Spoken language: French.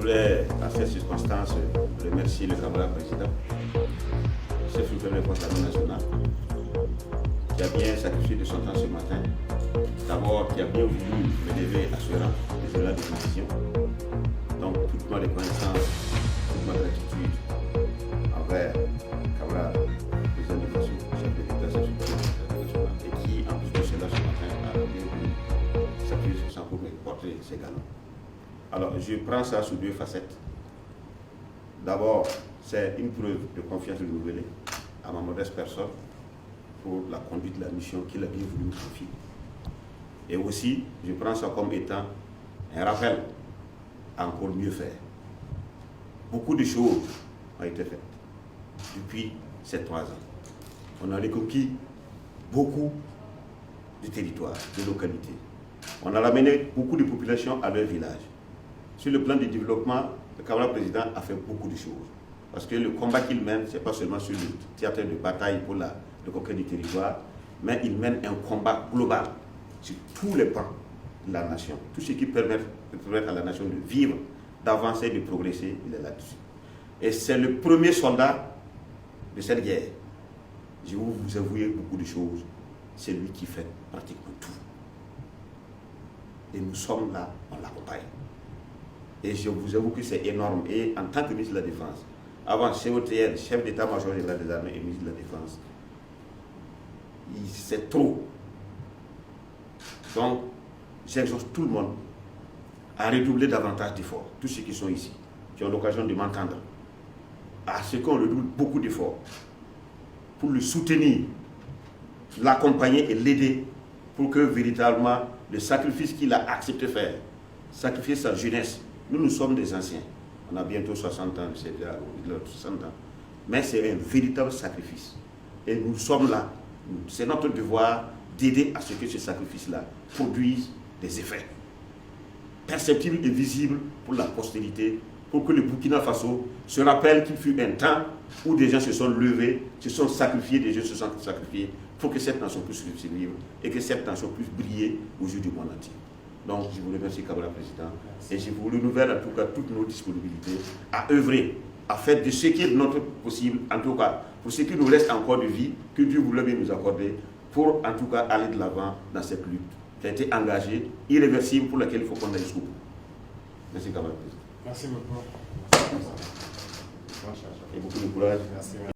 voulais, à cette circonstance, remercier le camarade président, chef suprême de la nationale, qui a bien sacrifié de son temps ce matin. D'abord, qui a bien voulu me lever à ce rang, de la décision. Donc, toute ma reconnaissance, toute ma gratitude envers le camarade président de Faso, chef de l'État, chef suprême de la nationale, et qui, en plus de cela, ce matin, a bien voulu s'appuyer sur ça pour me porter ses galons. Alors, je prends ça sous deux facettes. D'abord, c'est une preuve de confiance renouvelée à ma modeste personne pour la conduite de la mission qu'il a bien voulu me confier. Et aussi, je prends ça comme étant un rappel à encore mieux faire. Beaucoup de choses ont été faites depuis ces 3 ans. On a reconquis beaucoup de territoires, de localités. On a amené beaucoup de populations à leur village. Sur le plan du développement, le camarade président a fait beaucoup de choses. Parce que le combat qu'il mène, ce n'est pas seulement sur le théâtre de bataille pour la conquête du territoire, mais il mène un combat global sur tous les pans de la nation. Tout ce qui permet à la nation de vivre, d'avancer, de progresser, il est là-dessus. Et c'est le premier soldat de cette guerre. Je vais vous avouer beaucoup de choses. C'est lui qui fait pratiquement tout. Et nous sommes là, on l'accompagne. Et je vous avoue que c'est énorme. Et en tant que ministre de la Défense, avant COTL, chef d'état-major général des armées et ministre de la Défense, c'est trop. Donc, j'exhorte tout le monde à redoubler davantage d'efforts, tous ceux qui sont ici, qui ont l'occasion de m'entendre, à ce qu'on redouble beaucoup d'efforts pour le soutenir, l'accompagner et l'aider pour que véritablement le sacrifice qu'il a accepté de faire, sacrifier sa jeunesse. Nous sommes des anciens, on a bientôt 60 ans, c'est déjà 60 ans, mais c'est un véritable sacrifice. Et nous sommes là, c'est notre devoir d'aider à ce que ce sacrifice-là produise des effets perceptibles et visibles pour la postérité, pour que le Burkina Faso se rappelle qu'il fut un temps où des gens se sont levés, se sont sacrifiés, des gens se sont sacrifiés pour que cette nation puisse survivre et que cette nation puisse briller aux yeux du monde entier. Donc, je vous remercie, camarade président, et je vous renouvelle en tout cas toutes nos disponibilités à œuvrer, à faire de ce qui est de notre possible, en tout cas pour ce qui nous reste encore de vie, que Dieu voulait bien nous accorder, pour en tout cas aller de l'avant dans cette lutte qui a été engagée, irréversible, pour laquelle il faut qu'on aille jusqu'au bout. Merci, camarade président. Merci beaucoup. Et beaucoup de courage. Merci.